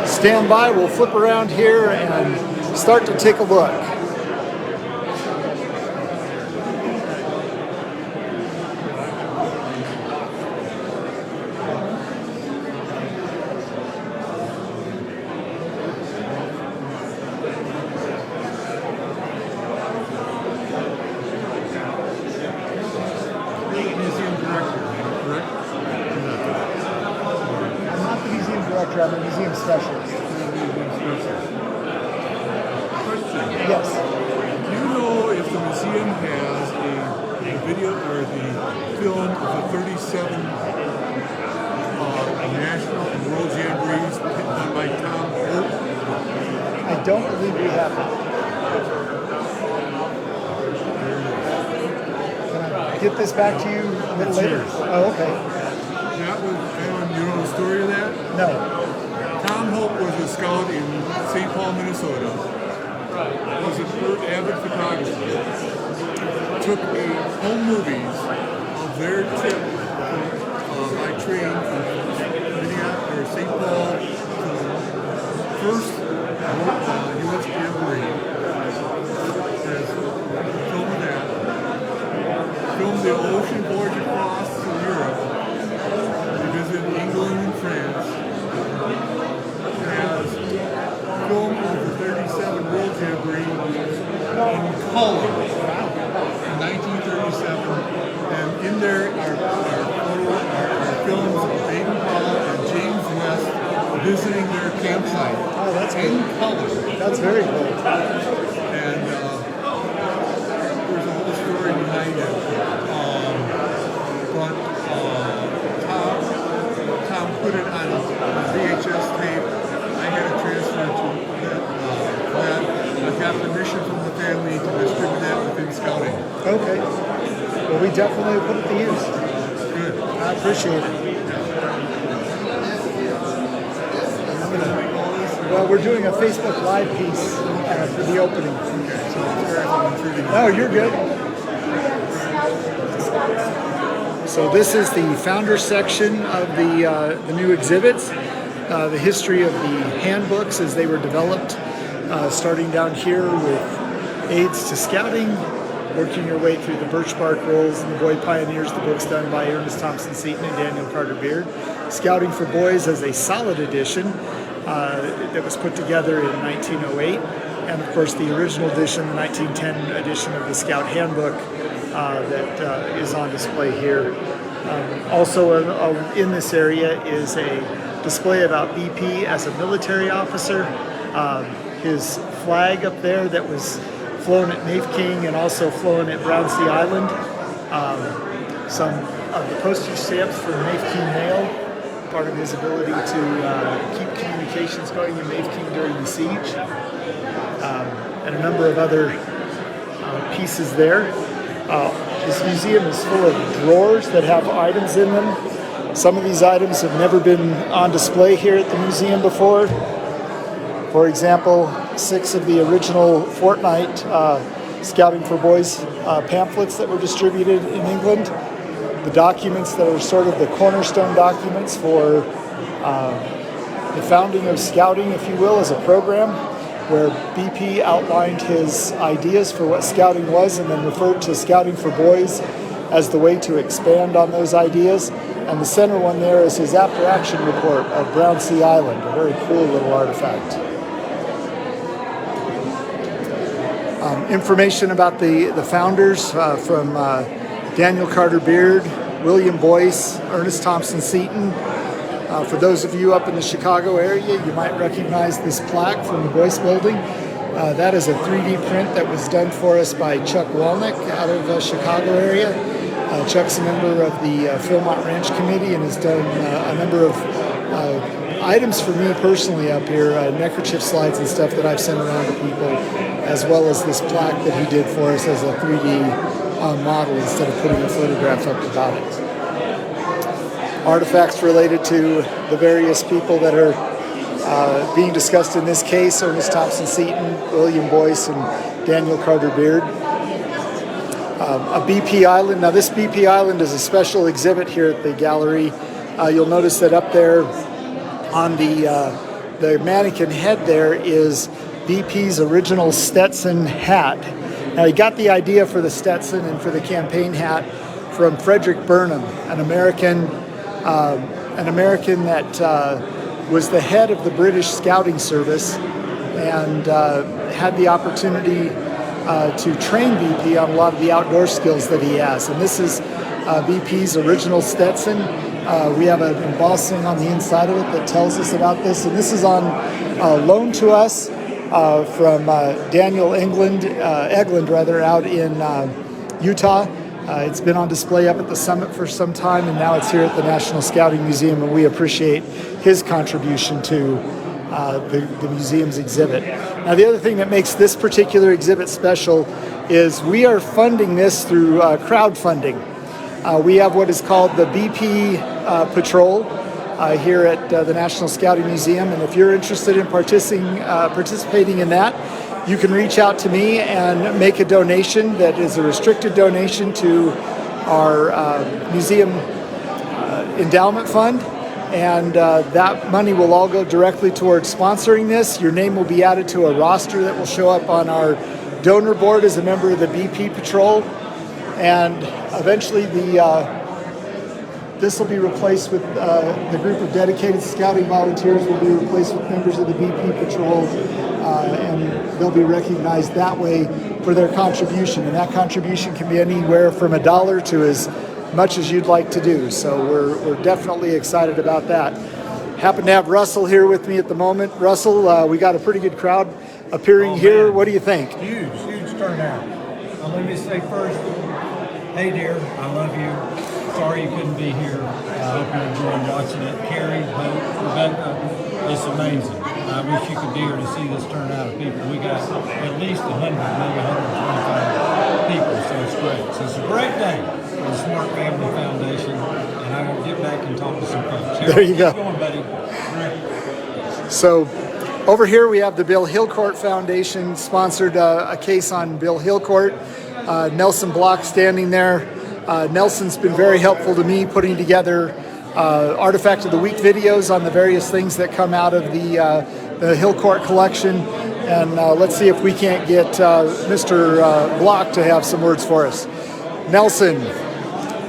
stand by. We'll flip around here and start to take a look. I'm a museum specialist. Question. Yes. Do you know if the museum has a video or the film of the 37 national and world jamborees done by Tom Hope? I don't believe we have that. Can I get this back to you a little later? Yours. Oh, okay. That was, you know the story of that? No. Tom Hope was a scout in St. Paul, Minnesota. Was an avid photographer. Took home movies of their trip by train from Minneapolis or St. Paul to the first U.S. Jamboree. As film of that. Filmed the ocean voyage across to Europe. They visited England and France. Has film of the 37 World Jamboree in color in 1937, and in there are films of Baden Powell and James West visiting their campsite. Oh, that's in good. color. That's very cool. And there's a whole story behind it. Tom put it on a VHS tape. I had a transfer to that. I got permission from the family to distribute that within scouting. Okay. Well, we definitely put it to use. Good. I appreciate it. Well, we're doing a Facebook Live piece for the opening. No, you're good. So this is the founder section of the new exhibits. The history of the handbooks as they were developed, starting down here with Aids to Scouting, working your way through the Birch Bark Rolls and the Boy Pioneers, the books done by Ernest Thompson Seton and Daniel Carter Beard. Scouting for Boys as a solid edition that was put together in 1908. And of course the original edition, the 1910 edition of the Scout Handbook that is on display here. Also in this area is a display about BP as a military officer. His flag up there that was flown at Mafeking and also flown at Brownsea Island. Some of the postage stamps for Mafeking Mail, part of his ability to keep communications going in Mafeking during the siege. And a number of other pieces there. This museum is full of drawers that have items in them. Some of these items have never been on display here at the museum before. For example, 6 of the original Fortnight Scouting for Boys pamphlets that were distributed in England. The documents that are sort of the cornerstone documents for the founding of Scouting, if you will, as a program, where BP outlined his ideas for what Scouting was and then referred to Scouting for Boys as the way to expand on those ideas. And the center one there is his after-action report of Brownsea Island, a very cool little artifact. Information about the founders from Daniel Carter Beard, William Boyce, Ernest Thompson Seton. For those of you up in the Chicago area, you might recognize this plaque from the Boyce Building. That is a 3D print that was done for us by Chuck Walnick out of the Chicago area. Chuck's a member of the Philmont Ranch Committee and has done a number of items for me personally up here, neckerchief slides and stuff that I've sent around to people, as well as this plaque that he did for us as a 3D model instead of putting a photograph up about it. Artifacts related to the various people that are being discussed in this case: Ernest Thompson Seton, William Boyce, and Daniel Carter Beard. A BP Island. Now this BP Island is a special exhibit here at the gallery. You'll notice that up there on the the mannequin head there is BP's original Stetson hat. Now, he got the idea for the Stetson and for the campaign hat from Frederick Burnham, an American that was the head of the British Scouting Service and had the opportunity to train BP on a lot of the outdoor skills that he has. And this is BP's original Stetson. We have an embossing on the inside of it that tells us about this. And this is on loan to us from Daniel Eglund out in Utah. It's been on display up at the summit for some time, and now it's here at the National Scouting Museum, and we appreciate his contribution to the museum's exhibit. Now, the other thing that makes this particular exhibit special is we are funding this through crowdfunding. We have what is called the BP Patrol here at the National Scouting Museum, and if you're interested in participating in that, you can reach out to me and make a donation that is a restricted donation to our museum endowment fund, and that money will all go directly towards sponsoring this. Your name will be added to a roster that will show up on our donor board as a member of the BP Patrol, and eventually this will be replaced with the group of dedicated scouting volunteers will be replaced with members of the BP Patrol, and they'll be recognized that way for their contribution. And that contribution can be anywhere from $1 to as much as you'd like to do. So we're definitely excited about that. Happen to have Russell here with me at the moment. Russell, we got a pretty good crowd appearing here. What do you think? Huge turnout. Let me say first, hey dear, I love you. Sorry you couldn't be here. I hope you enjoyed watching it. Carrie, Rebecca, it's amazing. I wish you could be here to see this turnout of people. We got at least 100, maybe 125 people, so it's great. So it's a great day for the Smart Family Foundation, and I'm going to get back and talk to some folks. There you go. Keep going, buddy. So over here we have the Bill Hillcourt Foundation sponsored a case on Bill Hillcourt. Nelson Block standing there. Nelson's been very helpful to me putting together Artifact of the Week videos on the various things that come out of the Hillcourt collection. And let's see if we can't get Mr. Block to have some words for us. Nelson,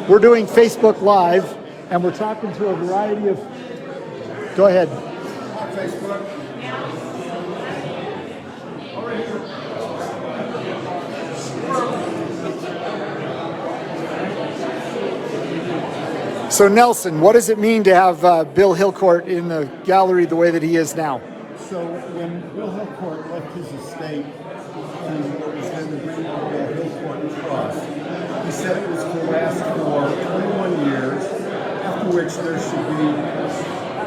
we're doing Facebook Live, and we're talking to a variety of... Go ahead. Facebook. So Nelson, what does it mean to have Bill Hillcourt in the gallery the way that he is now? So when Bill Hillcourt left his estate to what was then the Bill Hillcourt Trust, he said it was to last for 21 years, after which there should be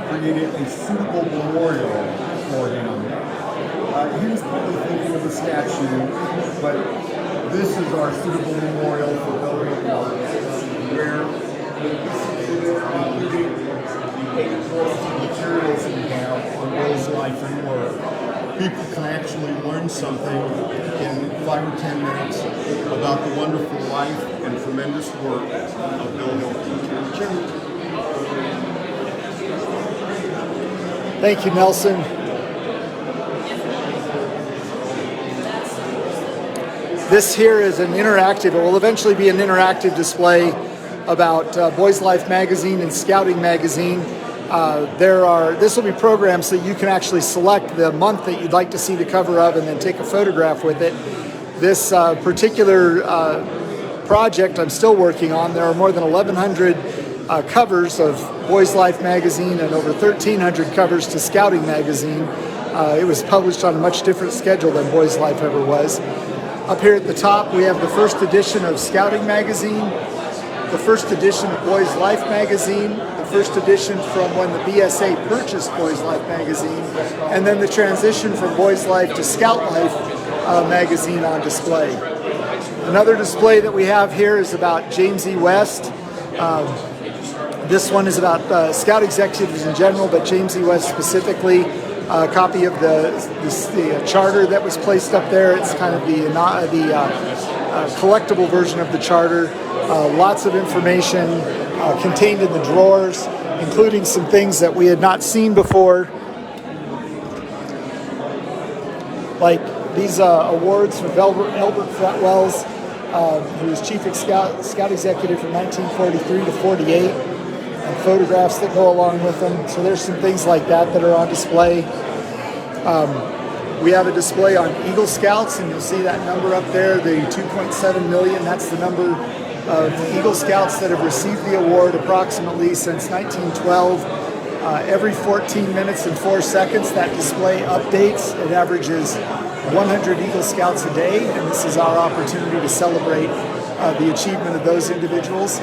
created a suitable memorial for him. He was probably thinking of a statue, but this is our suitable memorial for Bill Hillcourt, where including the 8 books of materials we have on Bill's life and work. People can actually learn something in 5 or 10 minutes about the wonderful life and tremendous work of Bill Hillcourt. Thank you, Nelson. This here is an interactive, it will eventually be an interactive display about Boys Life magazine and Scouting magazine. This will be programmed so that you can actually select the month that you'd like to see the cover of and then take a photograph with it. This particular project I'm still working on, there are more than 1,100 covers of Boys Life magazine and over 1,300 covers to Scouting magazine. It was published on a much different schedule than Boys Life ever was. Up here at the top we have the first edition of Scouting magazine, the first edition of Boys Life magazine, the first edition from when the BSA purchased Boys Life magazine, and then the transition from Boys Life to Scout Life magazine on display. Another display that we have here is about James E. West. This one is about Scout executives in general, but James E. West specifically. A copy of the charter that was placed up there. It's kind of the collectible version of the charter. Lots of information contained in the drawers, including some things that we had not seen before. like these awards for Albert Fretwells, who was Chief Scout Executive from 1943 to 48, and photographs that go along with them. So there's some things like that that are on display. We have a display on Eagle Scouts, and you'll see that number up there, the 2.7 million. That's the number of Eagle Scouts that have received the award approximately since 1912. Every 14 minutes and 4 seconds, that display updates. It averages 100 Eagle Scouts a day, and this is our opportunity to celebrate the achievement of those individuals.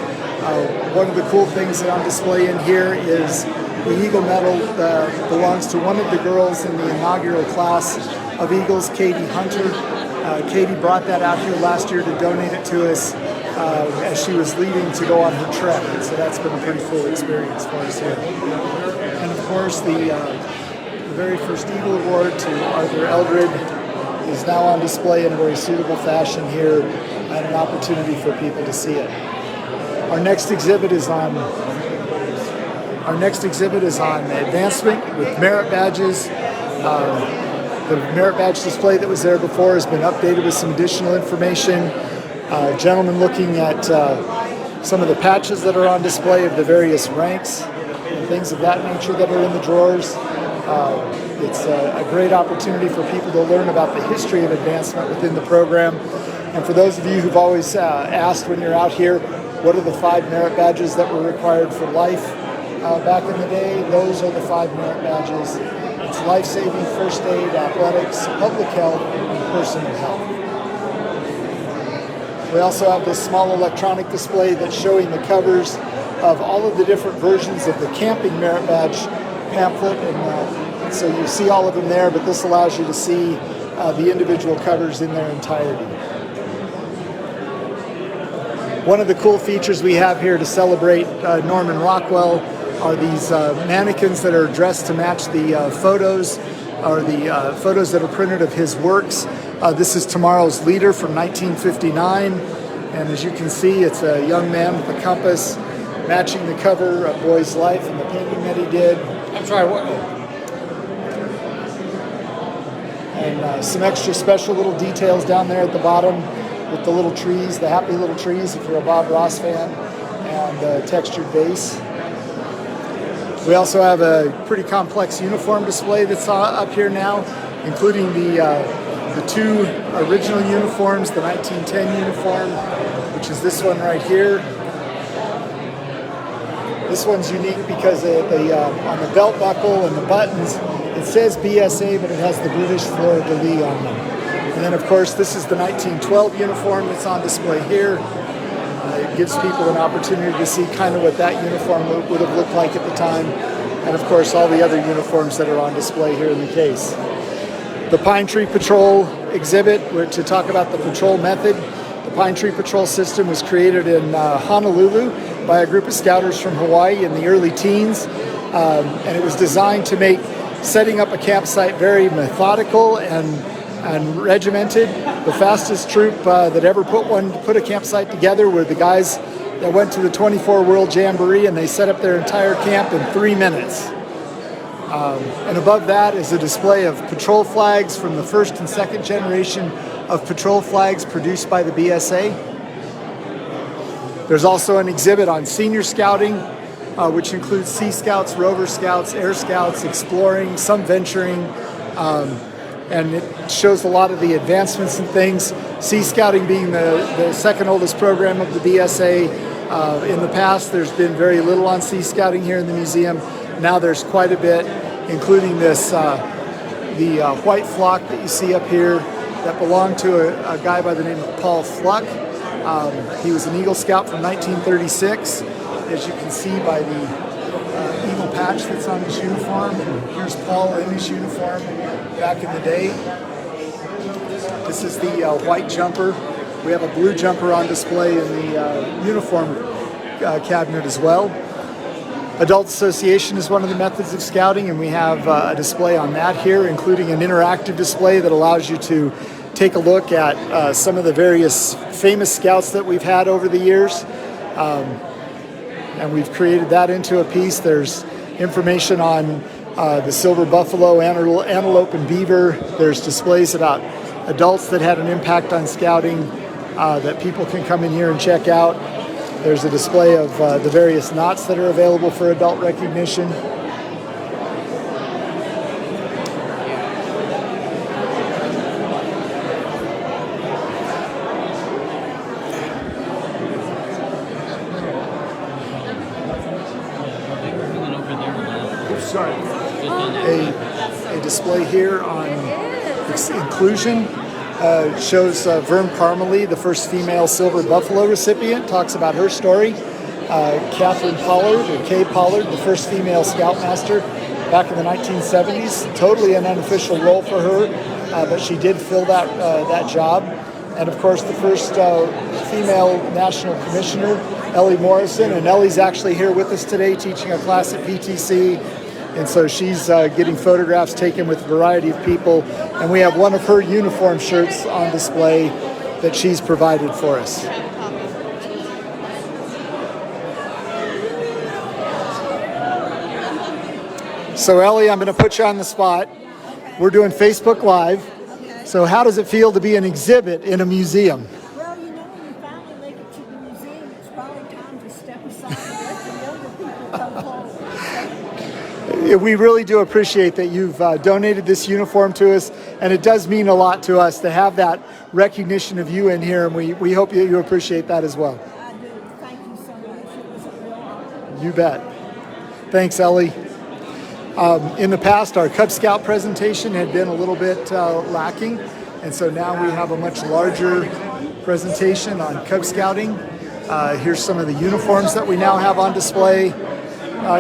One of the cool things that on display in here is the Eagle Medal belongs to one of the girls in the inaugural class of Eagles, Katie Hunter. Katie brought that out here last year to donate it to us as she was leaving to go on her trek. And so that's been a pretty cool experience for us here. And of course, the very first Eagle Award to Arthur Eldred is now on display in a very suitable fashion here, and an opportunity for people to see it. Our next exhibit is on advancement with merit badges. The merit badge display that was there before has been updated with some additional information. Gentlemen looking at some of the patches that are on display of the various ranks and things of that nature that are in the drawers. It's a great opportunity for people to learn about the history of advancement within the program. And for those of you who've always asked when you're out here, what are the 5 merit badges that were required for life back in the day? Those are the 5 merit badges. It's life-saving, first aid, athletics, public health, and personal health. We also have this small electronic display that's showing the covers of all of the different versions of the camping merit badge pamphlet, and so you see all of them there, but this allows you to see the individual covers in their entirety. One of the cool features we have here to celebrate Norman Rockwell are these mannequins that are dressed to match the photos, or the photos that are printed of his works. This is Tomorrow's Leader from 1959, and as you can see, it's a young man with a compass matching the cover of Boy's Life and the painting that he did. I'm sorry, what? And some extra special little details down there at the bottom with the little trees, the happy little trees if you're a Bob Ross fan, and the textured base. We also have a pretty complex uniform display that's up here now, including the 2 original uniforms, the 1910 uniform, which is this one right here. This one's unique because on the belt buckle and the buttons, it says BSA, but it has the British fleur-de-lis on them. And then, of course, this is the 1912 uniform that's on display here. It gives people an opportunity to see kind of what that uniform would have looked like at the time. And, of course, all the other uniforms that are on display here in the case. The Pine Tree Patrol exhibit, to talk about the patrol method. The Pine Tree Patrol system was created in Honolulu by a group of scouters from Hawaii in the early teens. And it was designed to make setting up a campsite very methodical and regimented. The fastest troop that ever put a campsite together were the guys that went to the 24 World Jamboree, and they set up their entire camp in 3 minutes. And above that is a display of patrol flags from the first and second generation of patrol flags produced by the BSA. There's also an exhibit on senior scouting, which includes Sea Scouts, Rover Scouts, Air Scouts, exploring, some venturing, and it shows a lot of the advancements and things. Sea Scouting being the second oldest program of the BSA. In the past, there's been very little on Sea Scouting here in the museum. Now there's quite a bit, including this, the white flock that you see up here that belonged to a guy by the name of Paul Fluck. He was an Eagle Scout from 1936, as you can see by the eagle patch that's on his uniform. And here's Paul in his uniform back in the day. This is the white jumper. We have a blue jumper on display in the uniform cabinet as well. Adult association is one of the methods of scouting, and we have a display on that here, including an interactive display that allows you to take a look at some of the various famous scouts that we've had over the years. And we've created that into a piece. There's information on the silver buffalo, antelope, and beaver. There's displays about adults that had an impact on scouting that people can come in here and check out. There's a display of the various knots that are available for adult recognition. A display here on inclusion shows Vern Parmalee, the first female Silver Buffalo recipient, talks about her story. Catherine Pollard, or Kay Pollard, the first female Scoutmaster back in the 1970s. Totally an unofficial role for her, but she did fill that job. And of course, the first female National Commissioner, Ellie Morrison, and Ellie's actually here with us today teaching a class at PTC. And so she's getting photographs taken with a variety of people. And we have one of her uniform shirts on display that she's provided for us. So Ellie, I'm going to put you on the spot. We're doing Facebook Live. So how does it feel to be an exhibit in a museum? Well, you know, when you finally make it to the museum, it's probably time to step aside and let the younger people come forward. We really do appreciate that you've donated this uniform to us, and it does mean a lot to us to have that recognition of you in here, and we hope you appreciate that as well. I do. Thank you so much. It was a real honor. You bet. Thanks, Ellie. In the past, our Cub Scout presentation had been a little bit lacking, and so now we have a much larger presentation on Cub Scouting. Here's some of the uniforms that we now have on display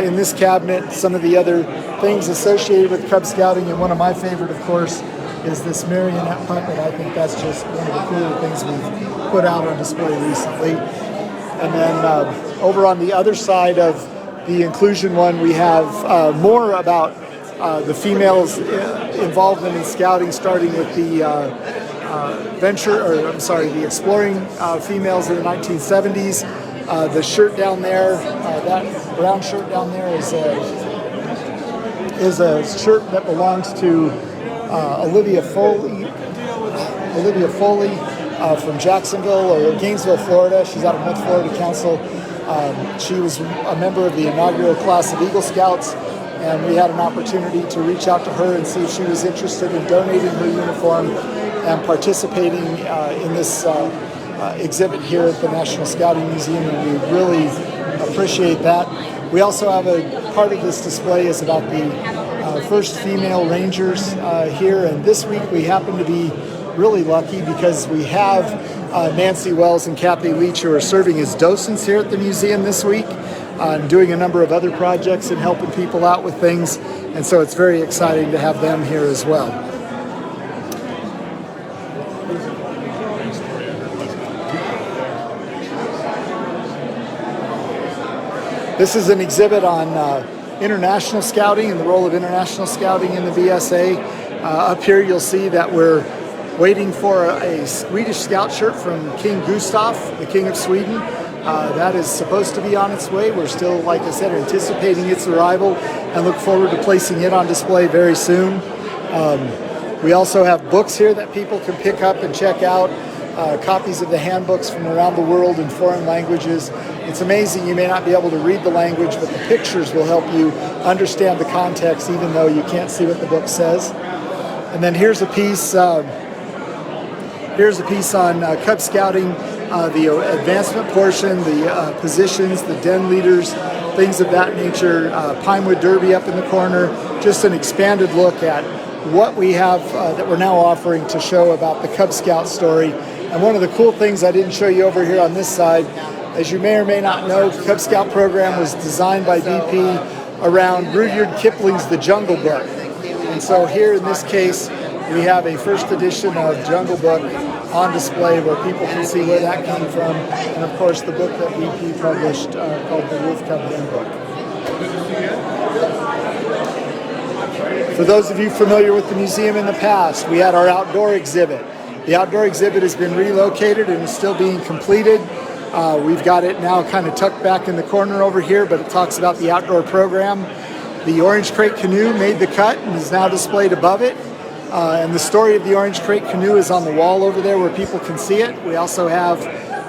in this cabinet, some of the other things associated with Cub Scouting, and one of my favorite, of course, is this marionette puppet. I think that's just one of the cooler things we've put out on display recently. And then over on the other side of the inclusion one, we have more about the females' involvement in scouting, starting with the the exploring females in the 1970s. The shirt down there, that brown shirt down there is a shirt that belongs to Olivia Foley from Jacksonville or Gainesville, Florida. She's out of North Florida Council. She was a member of the inaugural class of Eagle Scouts, and we had an opportunity to reach out to her and see if she was interested in donating her uniform and participating in this exhibit here at the National Scouting Museum, and we really appreciate that. We also have a part of this display is about the first female rangers here, and this week we happen to be really lucky because we have Nancy Wells and Kathy Leach, who are serving as docents here at the museum this week, doing a number of other projects and helping people out with things, and so it's very exciting to have them here as well. This is an exhibit on international scouting and the role of international scouting in the VSA. Up here you'll see that we're waiting for a Swedish scout shirt from King Gustav, the King of Sweden. That is supposed to be on its way. We're still, like I said, anticipating its arrival and look forward to placing it on display very soon. We also have books here that people can pick up and check out, copies of the handbooks from around the world in foreign languages. It's amazing, you may not be able to read the language, but the pictures will help you understand the context even though you can't see what the book says. And then here's a piece on Cub Scouting, the advancement portion, the positions, the den leaders, things of that nature. Pinewood Derby up in the corner, just an expanded look at what we have that we're now offering to show about the Cub Scout story. And one of the cool things I didn't show you over here on this side, as you may or may not know, the Cub Scout program was designed by BP around Rudyard Kipling's The Jungle Book. And so here in this case, we have a first edition of Jungle Book on display where people can see where that came from, and of course the book that BP published called The Wolf Cub Handbook. For those of you familiar with the museum in the past, we had our outdoor exhibit. The outdoor exhibit has been relocated and is still being completed. We've got it now kind of tucked back in the corner over here, but it talks about the outdoor program. The orange crate canoe made the cut and is now displayed above it. And the story of the orange crate canoe is on the wall over there where people can see it. We also have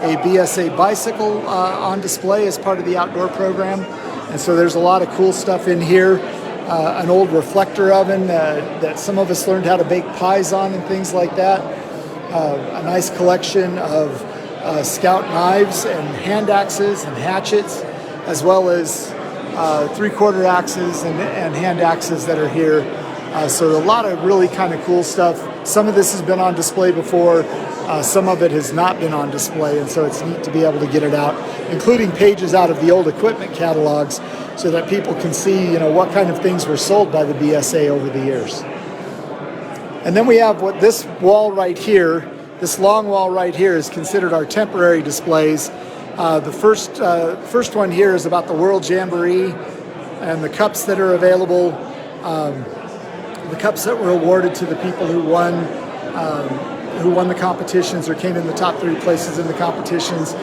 a BSA bicycle on display as part of the outdoor program. And so there's a lot of cool stuff in here. An old reflector oven that some of us learned how to bake pies on and things like that. A nice collection of Scout knives and hand axes and hatchets, as well as 3/4 axes and hand axes that are here. So a lot of really kind of cool stuff. Some of this has been on display before, some of it has not been on display, and so it's neat to be able to get it out, including pages out of the old equipment catalogs so that people can see, what kind of things were sold by the BSA over the years. And then we have what this wall right here, this long wall right here, is considered our temporary displays. The first one here is about the World Jamboree and the cups that are available, the cups that were awarded to the people who won the competitions or came in the top 3 places in the competitions.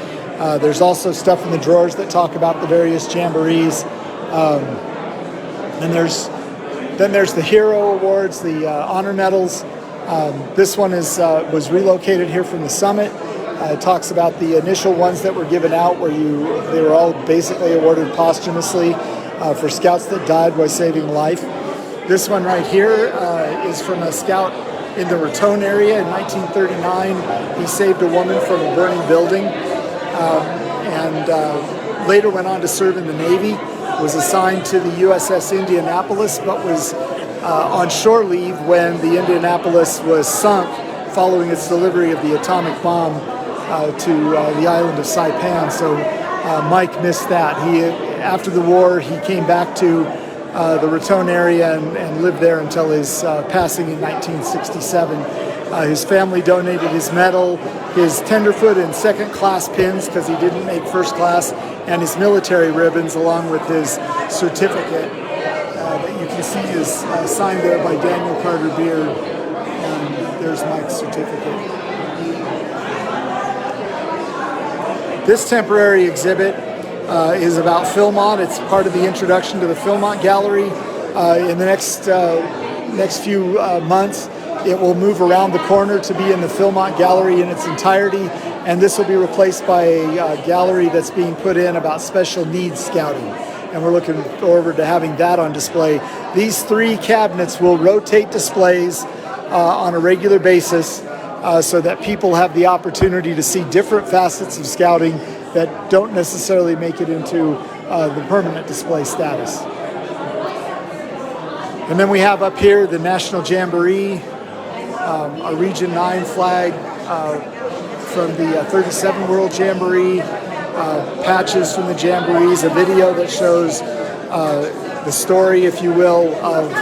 There's also stuff in the drawers that talk about the various jamborees. And then there's the Hero Awards, the honor medals. This one was relocated here from the summit. It talks about the initial ones that were given out where they were all basically awarded posthumously for scouts that died while saving life. This one right here is from a scout in the Raton area in 1939. He saved a woman from a burning building and later went on to serve in the Navy, was assigned to the USS Indianapolis, but was on shore leave when the Indianapolis was sunk following its delivery of the atomic bomb to the island of Saipan. So Mike missed that. After the war, he came back to the Raton area and lived there until his passing in 1967. His family donated his medal, his tenderfoot and second class pins because he didn't make first class, and his military ribbons along with his certificate that you can see is signed there by Daniel Carter Beard. And there's Mike's certificate. This temporary exhibit is about Philmont. It's part of the introduction to the Philmont Gallery. In the next few months, it will move around the corner to be in the Philmont Gallery in its entirety, and this will be replaced by a gallery that's being put in about special needs scouting, and we're looking forward to having that on display. These 3 cabinets will rotate displays on a regular basis so that people have the opportunity to see different facets of scouting that don't necessarily make it into the permanent display status. And then we have up here the National Jamboree, a Region 9 flag from the 37 World Jamboree, patches from the Jamborees, a video that shows the story, if you will, of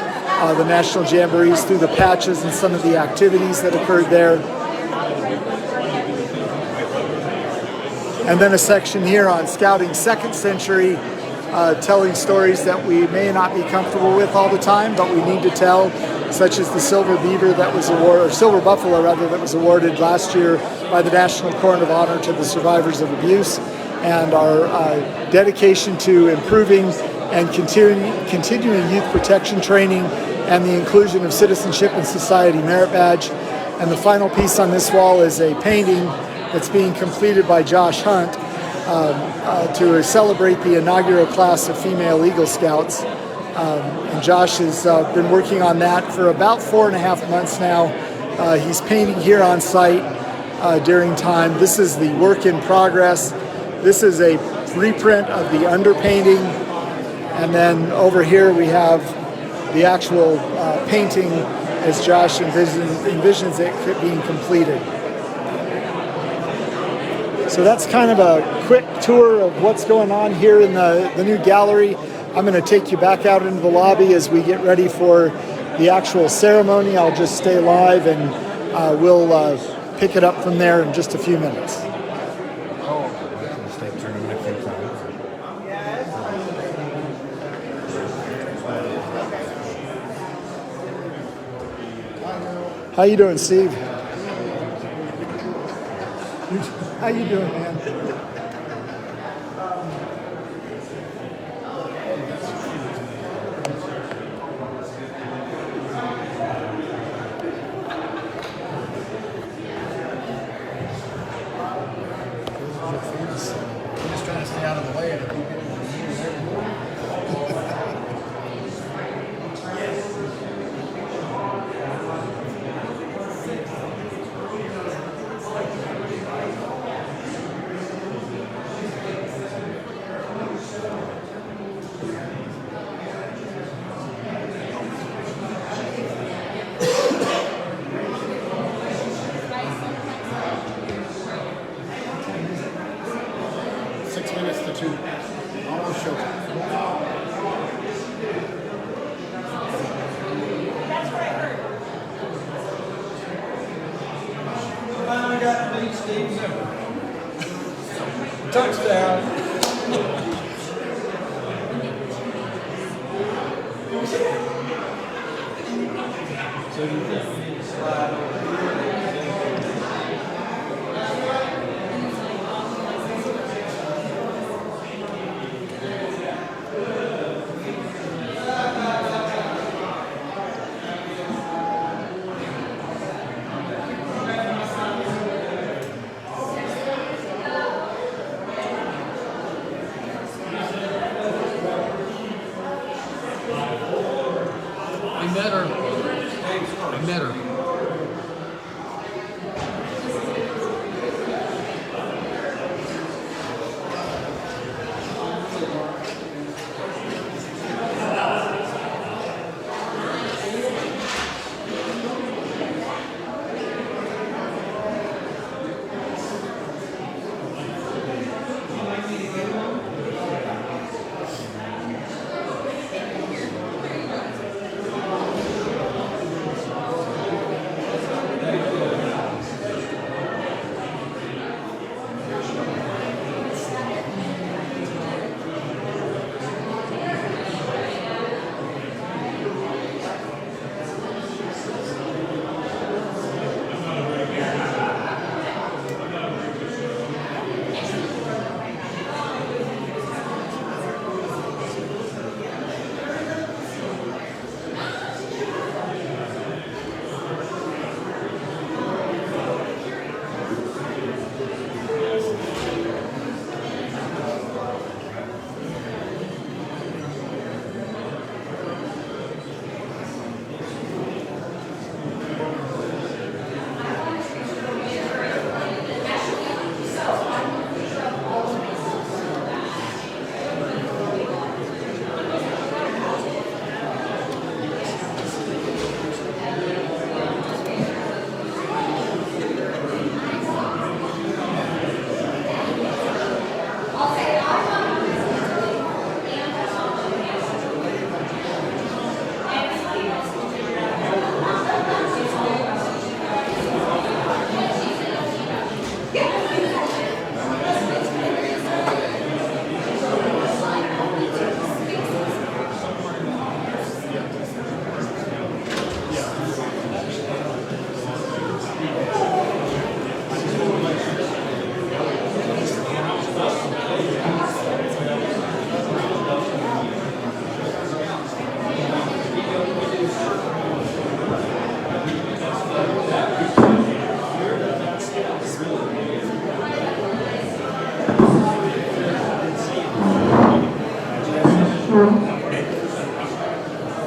the National Jamborees through the patches and some of the activities that occurred there. And then a section here on scouting 2nd century, telling stories that we may not be comfortable with all the time, but we need to tell, such as the silver beaver that was awarded, or silver buffalo rather, that was awarded last year by the National Court of Honor to the survivors of abuse, and our dedication to improving and continuing youth protection training and the inclusion of citizenship and society merit badge. And the final piece on this wall is a painting that's being completed by Josh Hunt to celebrate the inaugural class of female Eagle Scouts. And Josh has been working on that for about 4.5 months now. He's painting here on site during time. This is the work in progress. This is a reprint of the underpainting. And then over here we have the actual painting as Josh envisions it being completed. So that's kind of a quick tour of what's going on here in the new gallery. I'm going to take you back out into the lobby as we get ready for the actual ceremony. I'll just stay live and we'll pick it up from there in just a few minutes. How you doing, Steve? How you doing, man? So you just need to slide over here. I met her. I met her.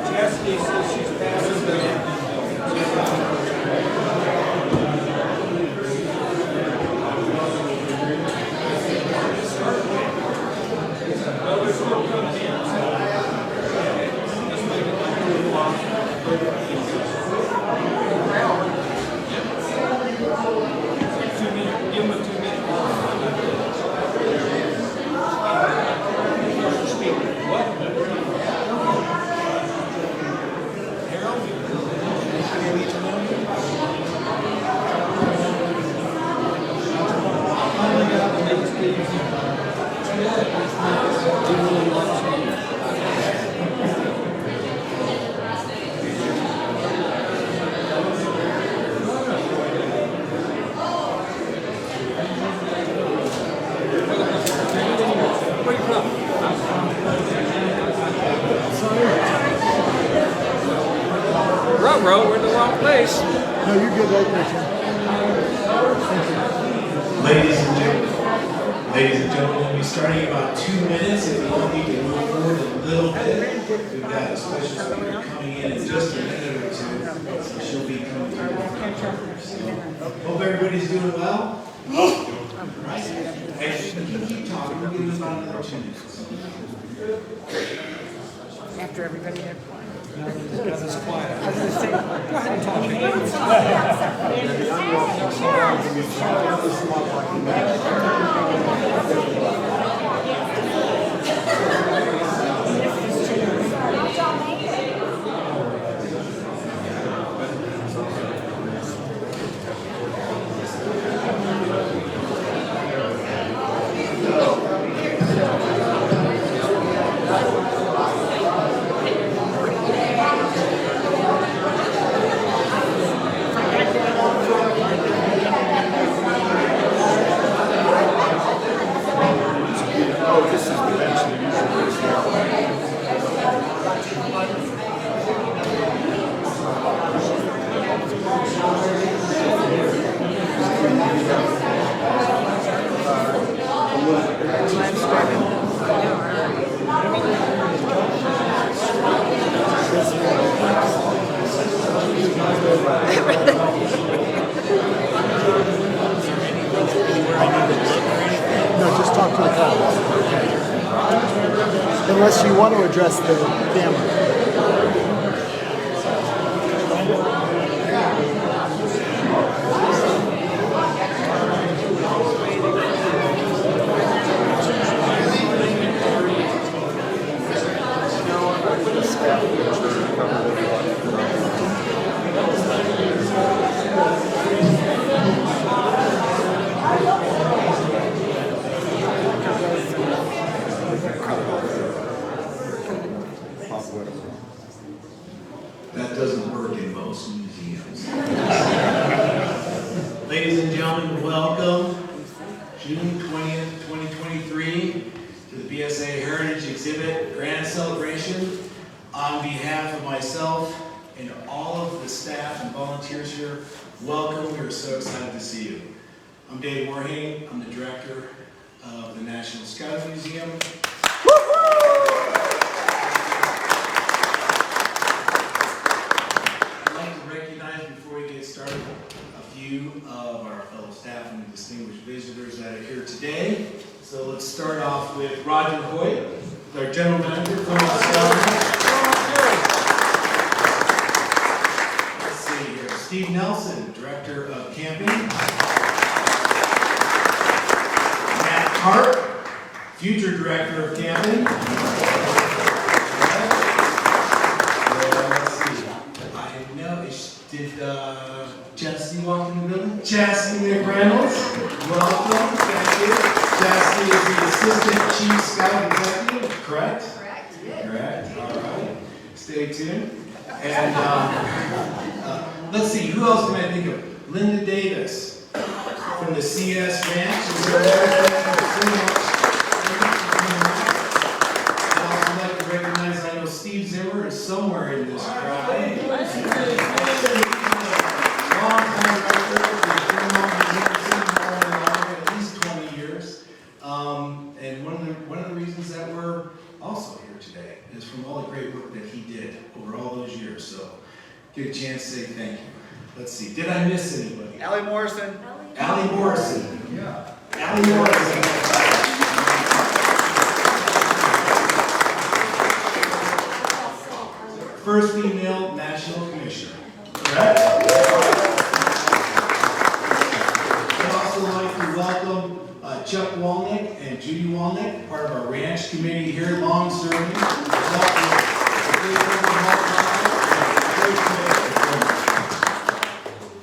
Chastity says she's passing the Ruh-roh, we're in the wrong place. No, you're good right there, Tim. Ladies and gentlemen, we'll be starting in about 2 minutes. If you all need to move forward a little bit, we've got a special speaker coming in just a minute or two. So she'll be coming through. So, hope everybody's doing well. Right? And you keep talking. We'll give you about another 2 minutes. After everybody had unless you want to address the camera. That doesn't work in most museums. Ladies and gentlemen, welcome June 20th, 2023 to the BSA Heritage Exhibit Grand Celebration. On behalf of myself and all of the staff and volunteers here, welcome. We're so excited to see you. I'm Dave Warhane. I'm the director of the National Scout Museum. Before we get started, a few of our fellow staff and distinguished visitors that are here today. So let's start off with Roger Hoyt, our general manager for the Scout. Let's see here. Steve Nelson, director of camping. Matt Hart, future director of camping. Did Chastity walk in the building? Chastity McReynolds, welcome, thank you. Chastity is the Assistant Chief Scout Executive, correct? Correct. Correct, all right. Stay tuned. And let's see, who else can I think of? Linda Davis from the CS Ranch. I'd also like to recognize, I know Steve Zimmer is somewhere in this crowd. At least 20 years. And one of the reasons that we're also here today is from all the great work that he did over all those years. So get a chance to say thank you. Let's see, did I miss anybody? Allie Morrison. Allie Morrison. Yeah. Allie Morrison. First female national commissioner. Correct? I'd also like to welcome Chuck Walnick and Judy Walnick, part of our ranch committee here, long serving.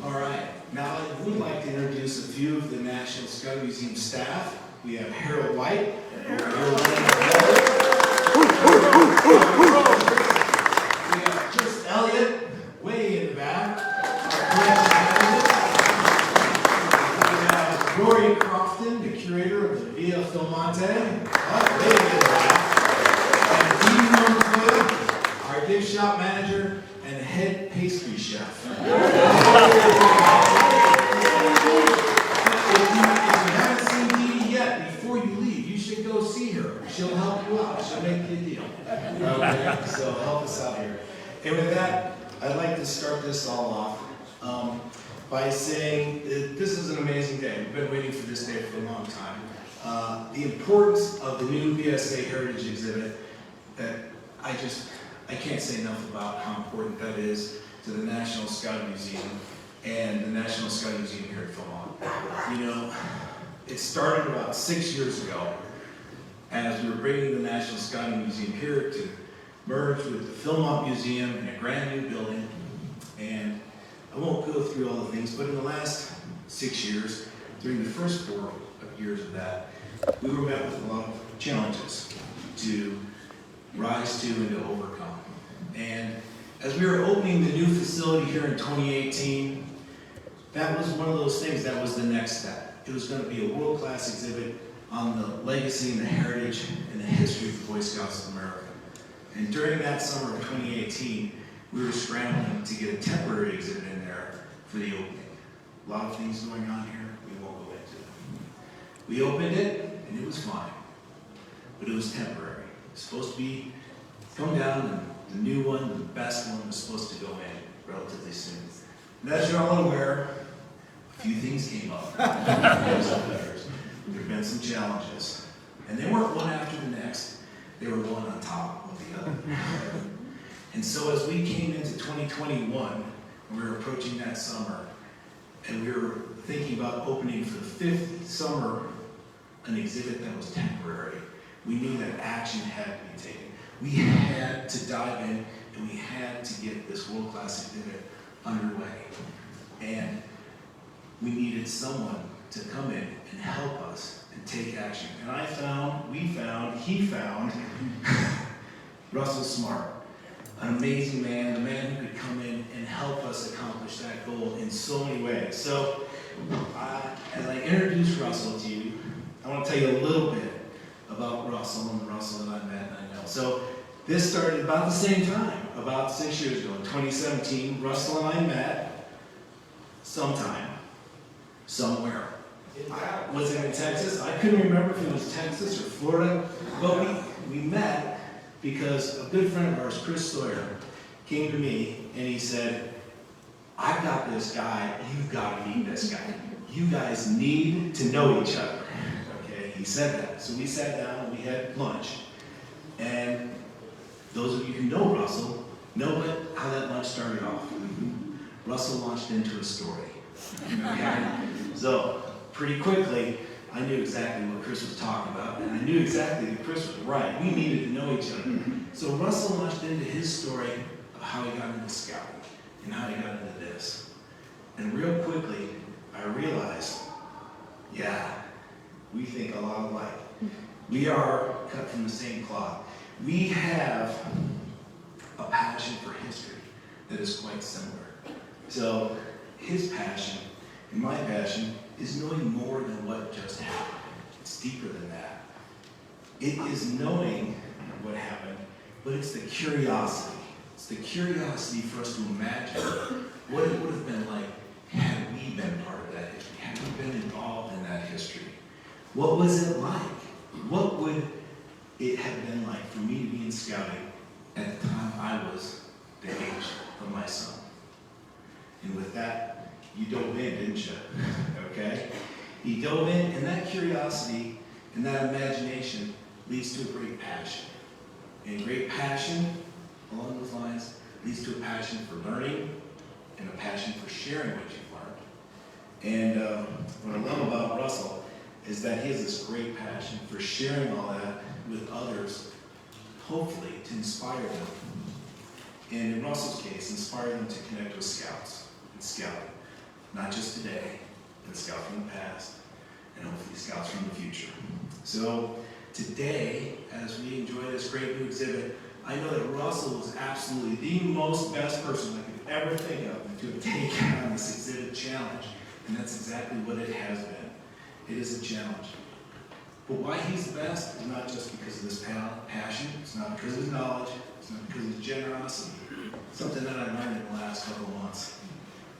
All right, now I would like to introduce a few of the National Scout Museum staff. We have Harold White. We have Chris Elliott, way in the back. Rory Crofton, the curator of the Via Filmonte, way in the back. And Dee Montoya, our gift shop manager and head pastry chef. If you haven't seen Dee yet, before you leave, you should go see her. She'll help you out. She'll make you a deal. Okay, so help us out here. And with that, I'd like to start this all off by saying this is an amazing day. We've been waiting for this day for a long time. The importance of the new BSA Heritage Exhibit that I can't say enough about how important that is to the National Scout Museum and the National Scout Museum here at Philmont. You know, it started about 6 years ago as we were bringing the National Scouting Museum here to merge with the Philmont Museum in a brand new building. And I won't go through all the things, but in the last 6 years, during the first 4 years of that, we were met with a lot of challenges to rise to and to overcome. And as we were opening the new facility here in 2018, that was one of those things that was the next step. It was going to be a world-class exhibit on the legacy and the heritage and the history of the Boy Scouts of America. And during that summer of 2018, we were scrambling to get a temporary exhibit in there for the opening. A lot of things going on here, we won't go into. We opened it, and it was fine, but it was temporary. It was supposed to be come down, and the new one, the best one, was supposed to go in relatively soon. And as you're all aware, a few things came up. There have been some challenges, and they weren't one after the next. They were one on top of the other. And so as we came into 2021, and we were approaching that summer, and we were thinking about opening for the 5th summer an exhibit that was temporary, we knew that action had to be taken. We had to dive in, and we had to get this world-class exhibit underway. And we needed someone to come in and help us and take action. And he found Russell Smart, an amazing man, a man who could come in and help us accomplish that goal in so many ways. So, as I introduce Russell to you, I want to tell you a little bit about Russell and Russell that I met and I know. So, this started about the same time, about 6 years ago, in 2017. Russell and I met sometime, somewhere. Was it in Texas? I couldn't remember if it was Texas or Florida, but we met because a good friend of ours, Chris Sawyer, came to me and he said, I've got this guy, you've got to meet this guy. You guys need to know each other. Okay, he said that. So we sat down and we had lunch. And those of you who know Russell know how that lunch started off. Russell launched into a story. Okay? So pretty quickly, I knew exactly what Chris was talking about, and I knew exactly that Chris was right. We needed to know each other. So Russell launched into his story of how he got into scouting and how he got into this. And real quickly, I realized, yeah, we think a lot alike. We are cut from the same cloth. We have a passion for history that is quite similar. So his passion and my passion is knowing more than what just happened. It's deeper than that. It is knowing what happened, but it's the curiosity. It's the curiosity for us to imagine what it would have been like had we been part of that history, had we been involved in that history. What was it like? What would it have been like for me to be in scouting at the time I was the age of my son? And with that, you dove in, didn't you? Okay? You dove in, and that curiosity and that imagination leads to a great passion. And great passion, along those lines, leads to a passion for learning and a passion for sharing what you've learned. And what I love about Russell is that he has this great passion for sharing all that with others, hopefully to inspire them. And in Russell's case, inspire them to connect with scouts and scouting. Not just today, but scouts from the past, and hopefully scouts from the future. So today, as we enjoy this great new exhibit, I know that Russell was absolutely the most best person I could ever think of to have taken on this exhibit challenge. And that's exactly what it has been. It is a challenge. But why he's the best is not just because of this passion, it's not because of his knowledge, it's not because of his generosity. Something that I learned in the last couple of months.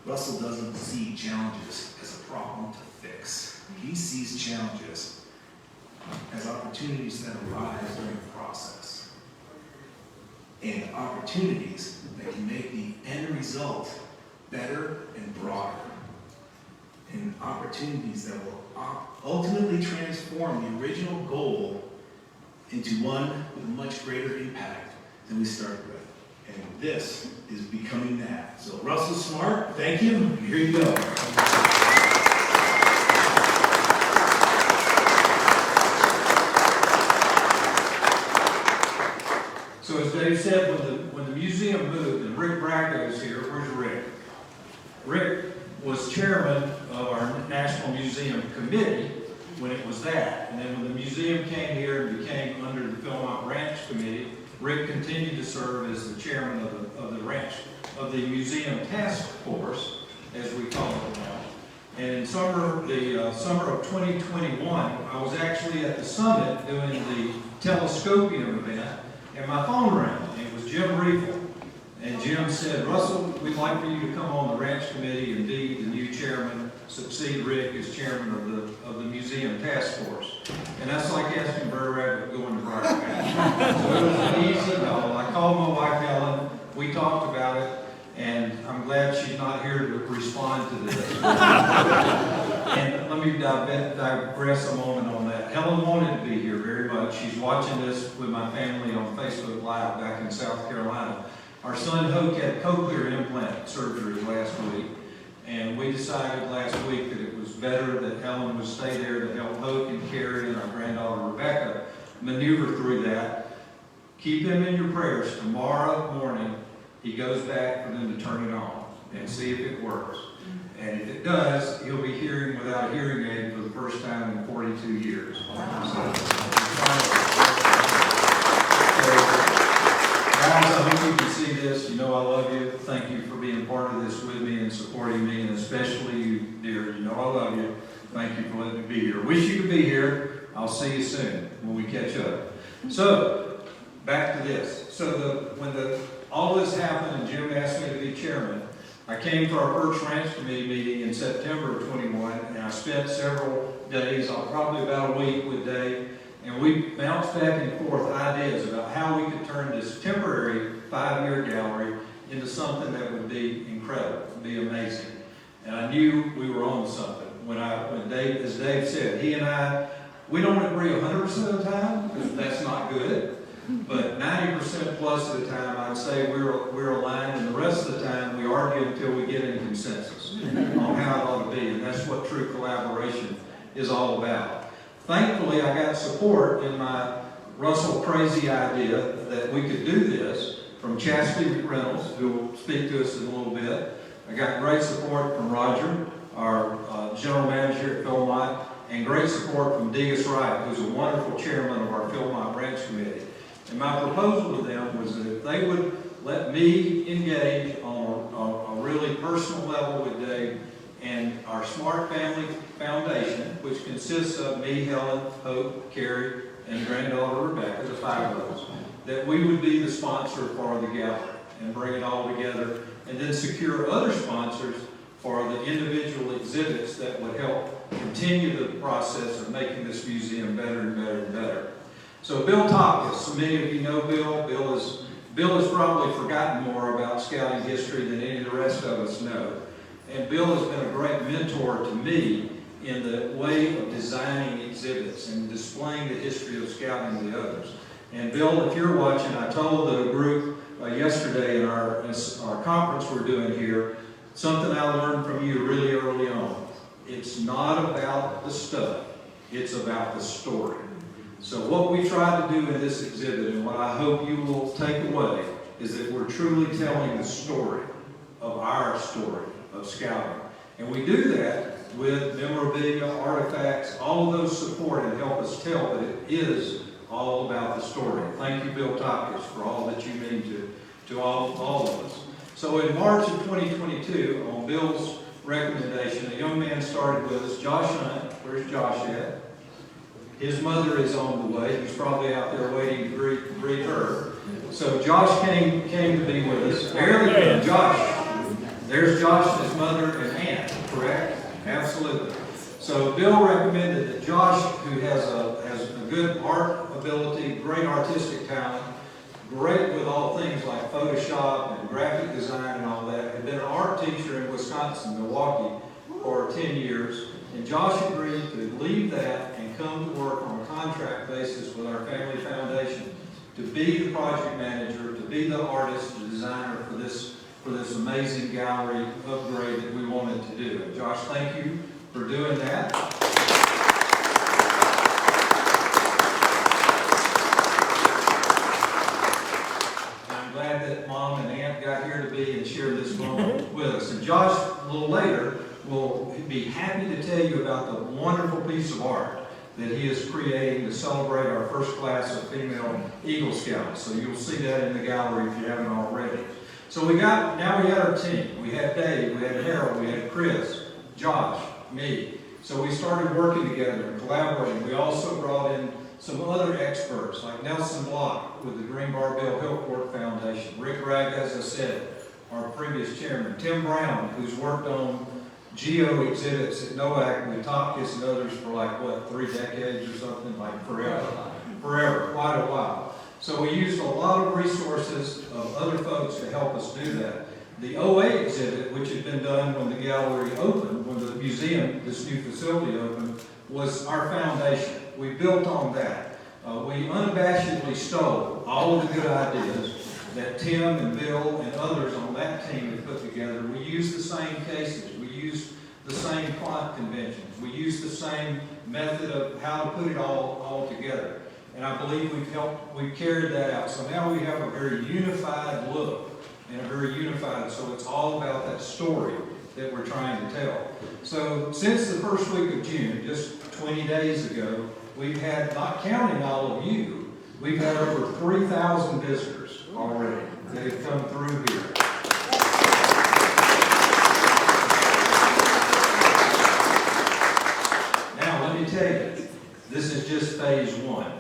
Russell doesn't see challenges as a problem to fix. He sees challenges as opportunities that arise during the process. And opportunities that can make the end result better and broader. And opportunities that will ultimately transform the original goal into one with a much greater impact than we started with. And this is becoming that. So Russell Smart, thank you. Here you go. So as Dave said, when the museum moved, and Rick Bracco is here. Where's Rick? Rick was chairman of our National Museum Committee when it was that. And then when the museum came here and became under the Philmont Ranch Committee, Rick continued to serve as the chairman of the museum task force, as we call it now. And in the summer of 2021, I was actually at the summit doing the Telescopium event, and my phone rang. It was Jim Riefel. And Jim said, Russell, we'd like for you to come on the ranch committee and be the new chairman, succeed Rick as chairman of the museum task force. And that's like asking Brother Rabbit to go into Briar Patch. So it was an easy call. I called my wife Helen, we talked about it, and I'm glad she's not here to respond to this. And let me digress a moment on that. Helen wanted to be here very much. She's watching this with my family on Facebook Live back in South Carolina. Our son Hoke had cochlear implant surgery last week, and we decided last week that it was better that Helen would stay there to help Hoke and Carrie and our granddaughter Rebecca maneuver through that. Keep him in your prayers. Tomorrow morning, he goes back for them to turn it on and see if it works. And if it does, he'll be hearing without a hearing aid for the first time in 42 years. So, guys, I hope you can see this. You know I love you. Thank you for being part of this with me and supporting me, and especially you, dear. You know I love you. Thank you for letting me be here. Wish you could be here. I'll see you soon when we catch up. So, back to this. So when all this happened and Jim asked me to be chairman, I came to our Perch Ranch Committee meeting in September of 21, and I spent several days, probably about a week with Dave, and we bounced back and forth ideas about how we could turn this temporary 5-year gallery into something that would be incredible, be amazing. And I knew we were on something. When Dave, as Dave said, he and I, we don't agree 100% of the time, because that's not good. But 90% plus of the time, I'd say we're aligned, and the rest of the time we argue until we get in consensus on how it ought to be, and that's what true collaboration is all about. Thankfully, I got support in my Russell crazy idea that we could do this from Chastity Reynolds, who will speak to us in a little bit. I got great support from Roger, our general manager at Philmont, and great support from Degas Wright, who's a wonderful chairman of our Philmont Ranch Committee. And my proposal to them was that if they would let me engage on a really personal level with Dave and our Smart Family Foundation, which consists of me, Helen, Hope, Carrie, and granddaughter Rebecca, the 5 of us, that we would be the sponsor for the gallery and bring it all together, and then secure other sponsors for the individual exhibits that would help continue the process of making this museum better and better and better. So Bill Topkis, many of you know Bill. Bill has probably forgotten more about scouting history than any of the rest of us know. And Bill has been a great mentor to me in the way of designing exhibits and displaying the history of scouting to the others. And Bill, if you're watching, I told the group yesterday in our conference we're doing here, something I learned from you really early on. It's not about the stuff, it's about the story. So what we try to do in this exhibit, and what I hope you will take away, is that we're truly telling the story of our story of scouting. And we do that with memorabilia, artifacts, all of those support and help us tell that it is all about the story. Thank you, Bill Topkis, for all that you mean to all of us. So in March of 2022, on Bill's recommendation, a young man started with us, Josh Hunt. Where's Josh at? His mother is on the way. He's probably out there waiting to greet her. So Josh came to be with us. There we go, Josh. There's Josh and his mother and aunt, correct? Absolutely. So Bill recommended that Josh, who has a good art ability, great artistic talent, great with all things like Photoshop and graphic design and all that, had been an art teacher in Wisconsin, Milwaukee, for 10 years. And Josh agreed to leave that and come to work on a contract basis with our family foundation to be the project manager, to be the artist, the designer for this amazing gallery upgrade that we wanted to do. And Josh, thank you for doing that. I'm glad that Mom and Aunt got here to be and share this moment with us. And Josh, a little later, will be happy to tell you about the wonderful piece of art that he is creating to celebrate our first class of female Eagle Scouts. So you'll see that in the gallery if you haven't already. So now we had our team. We had Dave, we had Harold, we had Chris, Josh, me. So we started working together and collaborating. We also brought in some other experts like Nelson Block with the Green Bar Bill Hillcourt Foundation, Rick Ragg, as I said, our previous chairman, Tim Brown, who's worked on geo exhibits at NOAC with Topkis and others for like, what, 3 decades or something, like forever, quite a while. So we used a lot of resources of other folks to help us do that. The OA exhibit, which had been done when the gallery opened, when the museum, this new facility opened, was our foundation. we built on that. We unabashedly stole all of the good ideas that Tim and Bill and others on that team had put together. We used the same cases. We used the same font conventions. We used the same method of how to put it all together. And I believe we've carried that out. So now we have a very unified look and a very unified, so it's all about that story that we're trying to tell. So since the first week of June, just 20 days ago, we've had, not counting all of you, we've had over 3,000 visitors already that have come through here. Now, let me tell you, this is just phase one.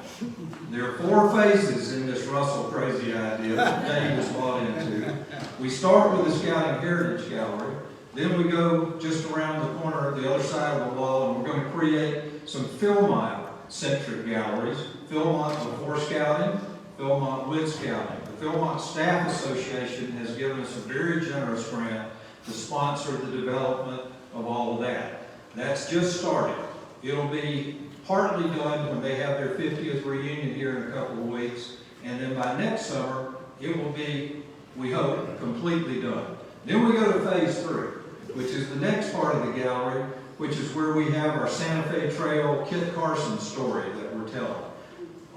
There are 4 phases in this Russell crazy idea that Dave was bought into. We start with the Scouting Heritage Gallery. Then we go just around the corner, the other side of the wall, and we're going to create some Philmont-centric galleries. Philmont before Scouting, Philmont with Scouting. The Philmont Staff Association has given us a very generous grant to sponsor the development of all of that. That's just started. It'll be partly done when they have their 50th reunion here in a couple of weeks, and then by next summer, it will be, we hope, completely done. Then we go to phase 3, which is the next part of the gallery, which is where we have our Santa Fe Trail Kit Carson story that we're telling.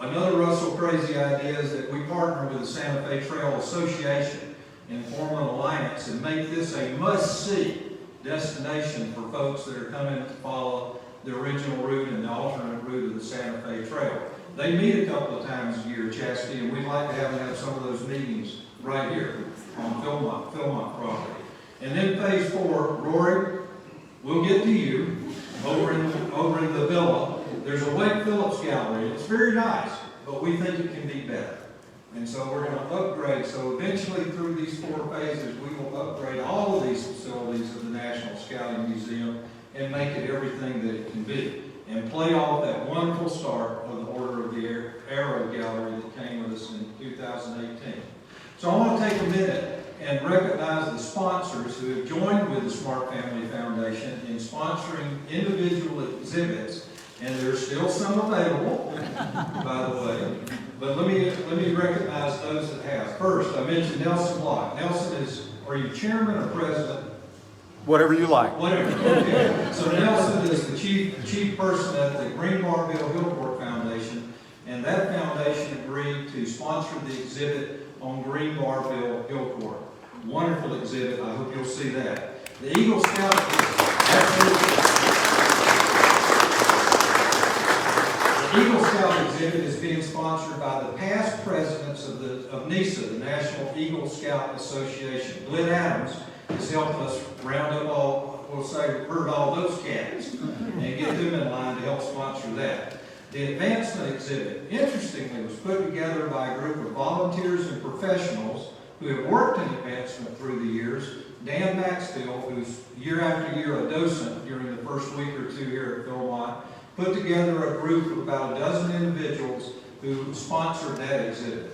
Another Russell crazy idea is that we partner with the Santa Fe Trail Association and form an alliance and make this a must-see destination for folks that are coming to follow the original route and the alternate route of the Santa Fe Trail. They meet a couple of times a year, Chastity, and we'd like to have some of those meetings right here on Philmont property. And then phase 4, Rory, we'll get to you over in the villa. There's a Wade Phillips gallery. It's very nice, but we think it can be better. And so we're going to upgrade. So eventually through these 4 phases, we will upgrade all of these facilities of the National Scouting Museum and make it everything that it can be. And play off that wonderful start of the Order of the Arrow Gallery that came with us in 2018. So I want to take a minute and recognize the sponsors who have joined with the Smart Family Foundation in sponsoring individual exhibits, and there's still some available, by the way. But let me recognize those that have. First, I mentioned Nelson Locke. Nelson are you chairman or president? Whatever you like. Whatever, okay. So Nelson is the chief person at the Green Barville Hillport Foundation, and that foundation agreed to sponsor the exhibit on Green Barville Hillport. Wonderful exhibit. I hope you'll see that. The Eagle Scout exhibit is being sponsored by the past presidents of NISA, the National Eagle Scout Association. Glenn Adams has helped us round up herd all those cats and get them in line to help sponsor that. The advancement exhibit, interestingly, was put together by a group of volunteers and professionals who have worked in advancement through the years. Dan Maxfield, who's year after year a docent during the first week or 2 here at Philmont, put together a group of about a dozen individuals who sponsored that exhibit.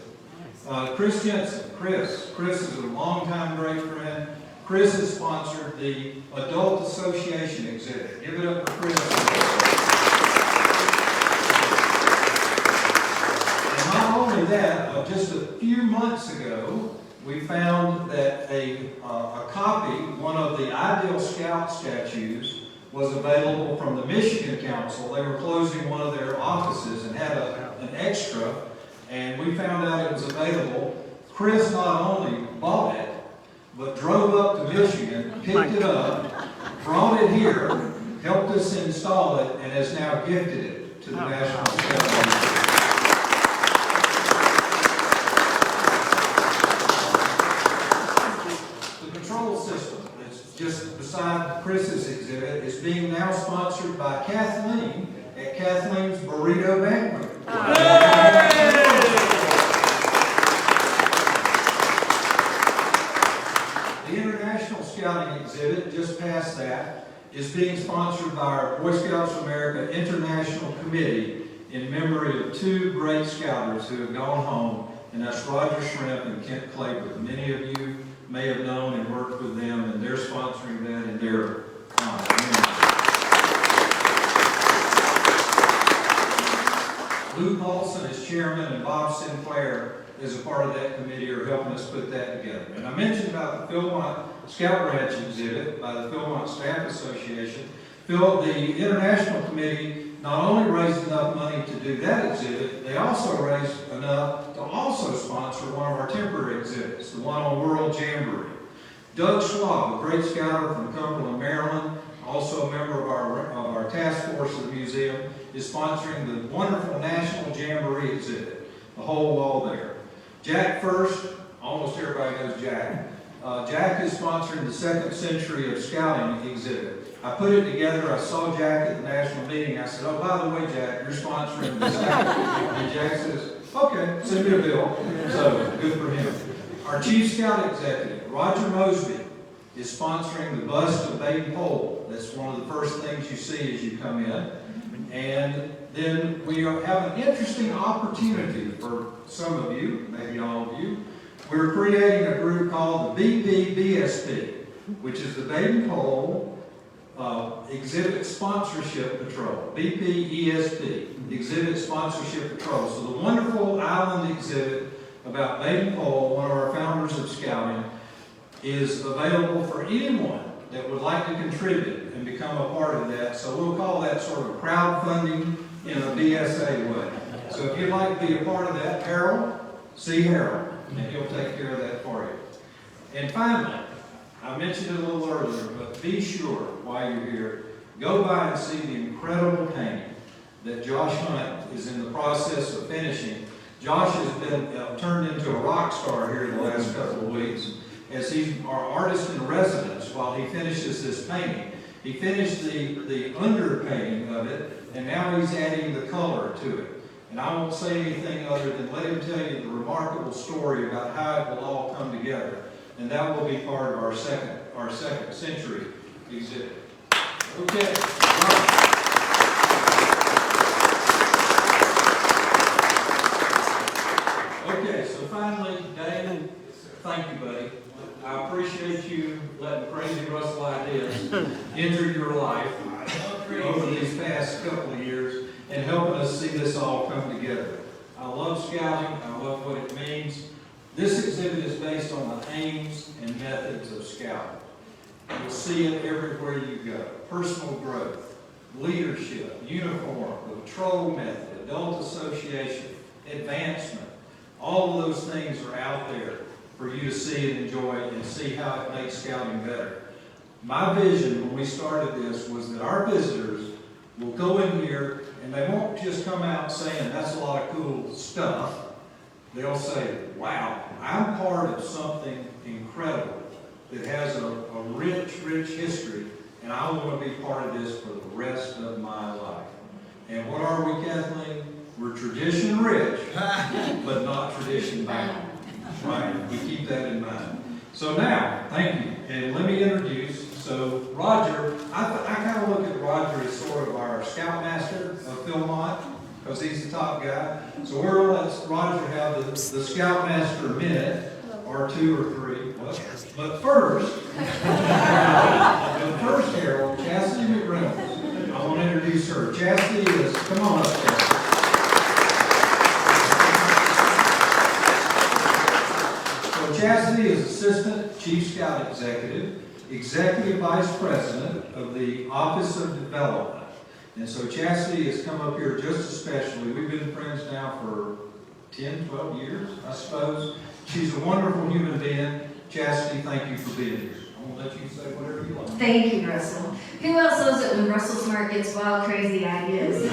Chris Jensen, Chris is a longtime great friend. Chris has sponsored the Adult Association exhibit. Give it up for Chris. And not only that, just a few months ago, we found that a copy, one of the Ideal Scout statues, was available from the Michigan Council. They were closing one of their offices and had an extra, and we found out it was available. Chris not only bought it, but drove up to Michigan, picked it up, brought it here, helped us install it, and has now gifted it to the National Scout Museum. The control system that's just beside Chris's exhibit is being now sponsored by Kathleen at Kathleen's Burrito Banquet. The International Scouting exhibit, just past that, is being sponsored by our Boy Scouts of America International Committee in memory of 2 great scouters who have gone home, and that's Roger Shrimp and Kent Claybrook. Many of you may have known and worked with them, and they're sponsoring that in their honor. Lou Paulson is chairman, and Bob Sinclair is a part of that committee, are helping us put that together. And I mentioned about the Philmont Scout Ranch exhibit by the Philmont Staff Association. The International Committee not only raised enough money to do that exhibit, they also raised enough to also sponsor one of our temporary exhibits, the one on World Jamboree. Doug Schwab, a great scouter from Cumberland, Maryland, also a member of our task force at the museum, is sponsoring the wonderful National Jamboree exhibit, the whole wall there. Jack First, almost everybody knows Jack. Jack is sponsoring the 2nd Century of Scouting exhibit. I put it together, I saw Jack at the national meeting, I said, oh, by the way, Jack, you're sponsoring this. And Jack says, okay, send me a bill. So, good for him. Our Chief Scout Executive, Roger Mosby, is sponsoring the bust of Baden Powell. That's one of the first things you see as you come in. And then we have an interesting opportunity for some of you, maybe all of you. We're creating a group called the BPBSP, which is the Baden Powell Exhibit Sponsorship Patrol, BPESP, Exhibit Sponsorship Patrol. So the wonderful island exhibit about Baden Powell, one of our founders of Scouting, is available for anyone that would like to contribute and become a part of that. So we'll call that sort of crowdfunding in a BSA way. So if you'd like to be a part of that, Harold, see Harold, and he'll take care of that for you. And finally, I mentioned it a little earlier, but be sure while you're here, go by and see the incredible painting that Josh Hunt is in the process of finishing. Josh has been turned into a rock star here in the last couple of weeks as he's our artist in residence while he finishes this painting. He finished the underpainting of it, and now he's adding the color to it. And I won't say anything other than let him tell you the remarkable story about how it will all come together. And that will be part of our second century exhibit. Okay. Okay, so finally, Dave, thank you, buddy. I appreciate you letting crazy Russell ideas enter your life over these past couple of years and helping us see this all come together. I love scouting. I love what it means. This exhibit is based on the aims and methods of scouting. You'll see it everywhere you go. Personal growth, leadership, uniform, the patrol method, adult association, advancement. All of those things are out there for you to see and enjoy and see how it makes scouting better. My vision when we started this was that our visitors will go in here and they won't just come out saying that's a lot of cool stuff. They'll say, wow, I'm part of something incredible that has a rich, rich history, and I want to be part of this for the rest of my life. And what are we, Kathleen? We're tradition rich, but not tradition bound. Right? We keep that in mind. So now, thank you. And let me introduce, so Roger, I kind of look at Roger as sort of our scoutmaster of Philmont, because he's the top guy. So we're going to let Roger have the Scoutmaster minute, or 2 or 3. But first, Harold, Chastity McReynolds. I want to introduce her. Chastity is, come on up, Chastity. So Chastity is Assistant Chief Scout Executive, Executive Vice President of the Office of Development. And so Chastity has come up here just especially. We've been friends now for 10, 12 years, I suppose. She's a wonderful human being. Chastity, thank you for being here. I'm going to let you say whatever you like. Thank you, Russell. Who else loves it when Russell Smart gets wild, crazy ideas?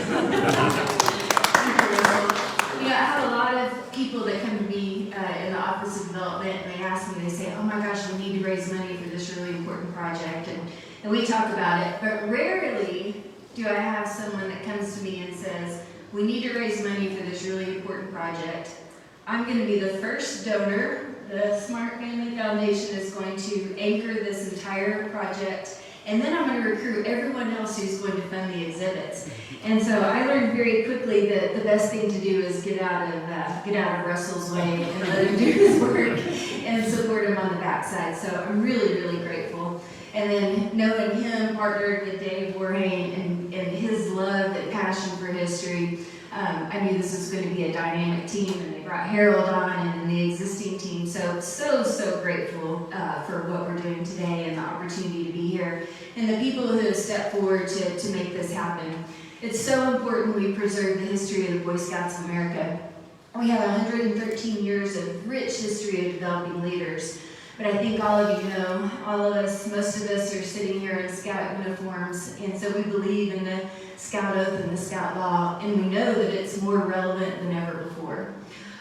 I have a lot of people that come to me in the Office of Development, and they ask me, they say, oh my gosh, we need to raise money for this really important project. And we talk about it, but rarely do I have someone that comes to me and says, we need to raise money for this really important project. I'm going to be the first donor. The Smart Family Foundation is going to anchor this entire project, and then I'm going to recruit everyone else who's going to fund the exhibits. And so I learned very quickly that the best thing to do is get out of Russell's way and let him do his work and support him on the backside. So I'm really, really grateful. And then knowing him, partnered with Dave Warhane and his love and passion for history, I knew this was going to be a dynamic team, and they brought Harold on and the existing team. So grateful for what we're doing today and the opportunity to be here, and the people who have stepped forward to make this happen. It's so important we preserve the history of the Boy Scouts of America. We have 113 years of rich history of developing leaders. But I think all of you know, all of us, most of us are sitting here in Scout uniforms, and so we believe in the Scout oath and the Scout law, and we know that it's more relevant than ever before.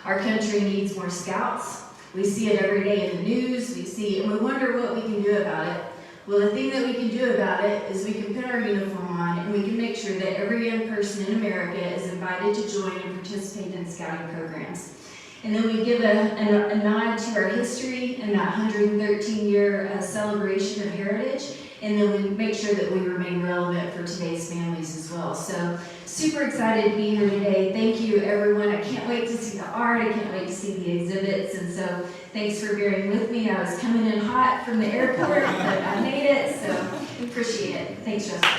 Our country needs more Scouts. We see it every day in the news, we see it, and we wonder what we can do about it. Well, the thing that we can do about it is we can put our uniform on, and we can make sure that every young person in America is invited to join and participate in Scouting programs. And then we give a nod to our history and that 113-year celebration of heritage, and then we make sure that we remain relevant for today's families as well. So super excited to be here today. Thank you, everyone. I can't wait to see the art. I can't wait to see the exhibits. And so thanks for bearing with me. I was coming in hot from the airport, but I made it, so appreciate it. Thanks, Justin.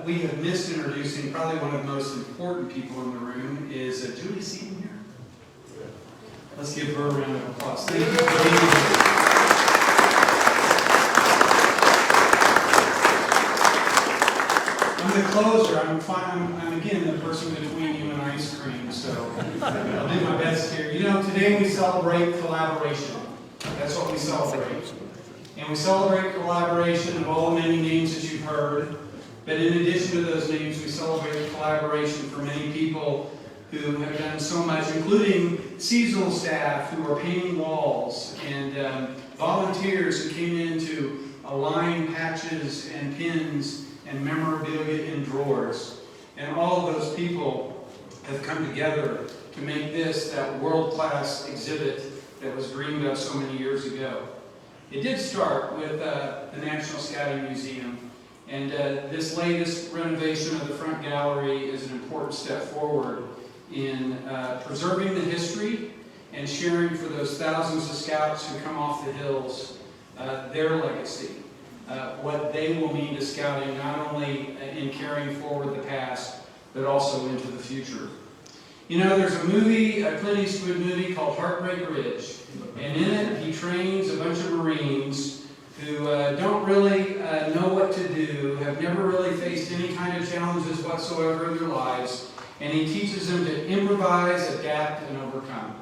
We have missed introducing probably one of the most important people in the room is Julie Seaton here. Let's give her a round of applause. Thank you for being here. I'm the closer. I'm again the person between you and ice cream, so I'll do my best here. You know, today we celebrate collaboration. That's what we celebrate. And we celebrate collaboration of all the many names that you've heard. But in addition to those names, we celebrate collaboration for many people who have done so much, including seasonal staff who are painting walls, and volunteers who came in to align patches and pins and memorabilia in drawers. And all of those people have come together to make this that world-class exhibit that was dreamed of so many years ago. It did start with the National Scouting Museum. And this latest renovation of the front gallery is an important step forward in preserving the history and sharing for those thousands of Scouts who come off the hills their legacy, what they will mean to Scouting, not only in carrying forward the past, but also into the future. You know, there's a movie, a Clint Eastwood movie called Heartbreak Ridge, and in it he trains a bunch of Marines who don't really know what to do, have never really faced any kind of challenges whatsoever in their lives, and he teaches them to improvise, adapt, and overcome.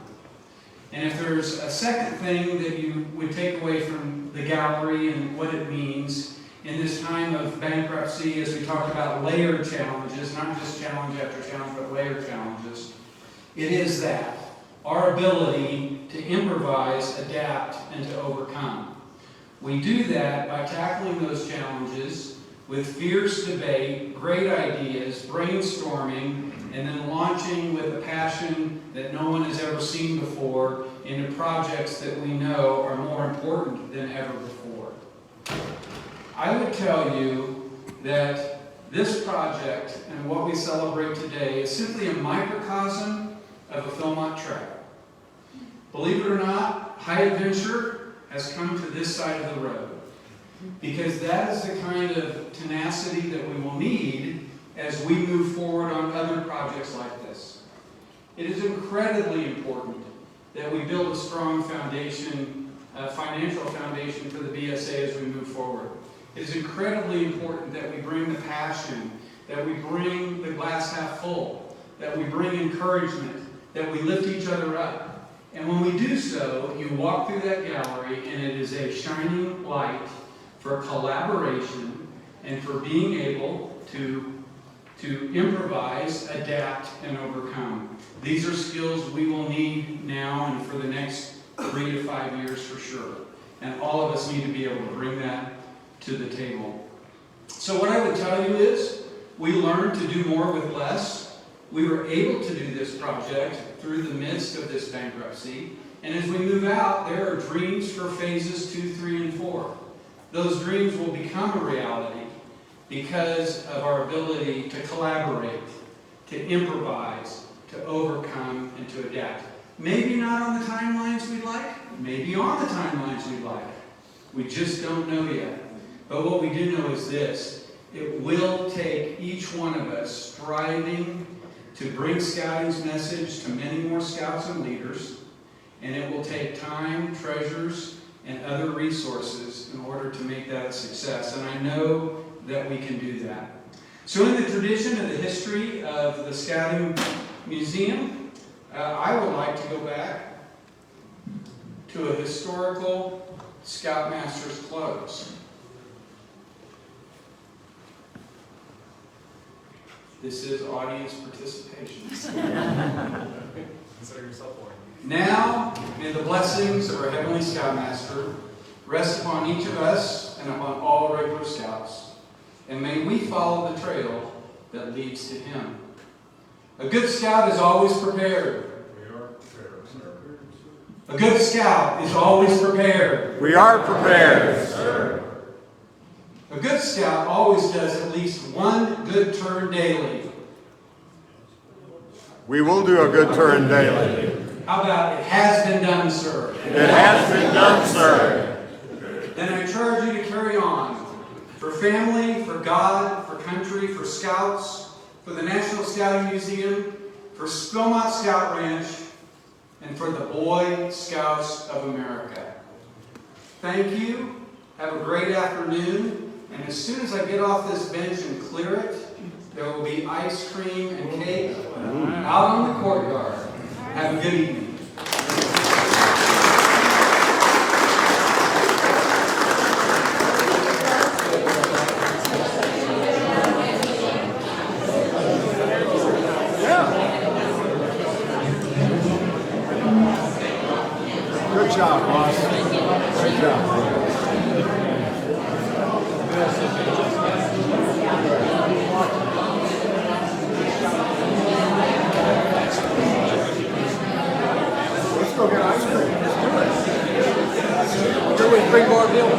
And if there's a second thing that you would take away from the gallery and what it means in this time of bankruptcy, as we talk about layered challenges, not just challenge after challenge, but layered challenges, it is that our ability to improvise, adapt, and to overcome. We do that by tackling those challenges with fierce debate, great ideas, brainstorming, and then launching with a passion that no one has ever seen before into projects that we know are more important than ever before. I would tell you that this project and what we celebrate today is simply a microcosm of a Philmont track. Believe it or not, high adventure has come to this side of the road, because that is the kind of tenacity that we will need as we move forward on other projects like this. It is incredibly important that we build a strong foundation, a financial foundation for the BSA as we move forward. It is incredibly important that we bring the passion, that we bring the glass half full, that we bring encouragement, that we lift each other up. And when we do so, you walk through that gallery and it is a shining light for collaboration and for being able to improvise, adapt, and overcome. These are skills we will need now and for the next 3 to 5 years for sure. And all of us need to be able to bring that to the table. So what I would tell you is, we learned to do more with less. We were able to do this project through the midst of this bankruptcy. And as we move out, there are dreams for phases 2, 3, and 4. Those dreams will become a reality because of our ability to collaborate, to improvise, to overcome, and to adapt. Maybe not on the timelines we'd like, may be on the timelines we'd like. We just don't know yet. But what we do know is this: it will take each one of us striving to bring Scouting's message to many more scouts and leaders, and it will take time, treasures, and other resources in order to make that a success. And I know that we can do that. So in the tradition of the history of the Scouting Museum, I would like to go back to a historical Scoutmaster's clothes. This is audience participation. Consider yourself one. Now, may the blessings of our Heavenly Scoutmaster rest upon each of us and upon all regular Scouts. And may we follow the trail that leads to Him. A good Scout is always prepared. We are prepared, sir. A good Scout is always prepared. We are prepared. Sir. A good Scout always does at least one good turn daily. We will do a good turn daily. How about it has been done, sir? It has been done, sir. Then I charge you to carry on. For family, for God, for country, for Scouts, for the National Scouting Museum, for Skilmont Scout Ranch, and for the Boy Scouts of America. Thank you. Have a great afternoon. And as soon as I get off this bench and clear it, there will be ice cream and cake out on the courtyard. Have a good evening. Good job, boss. Good job. Let's go get ice cream. Let's do it. Here we bring more bill.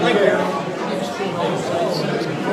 Thank you.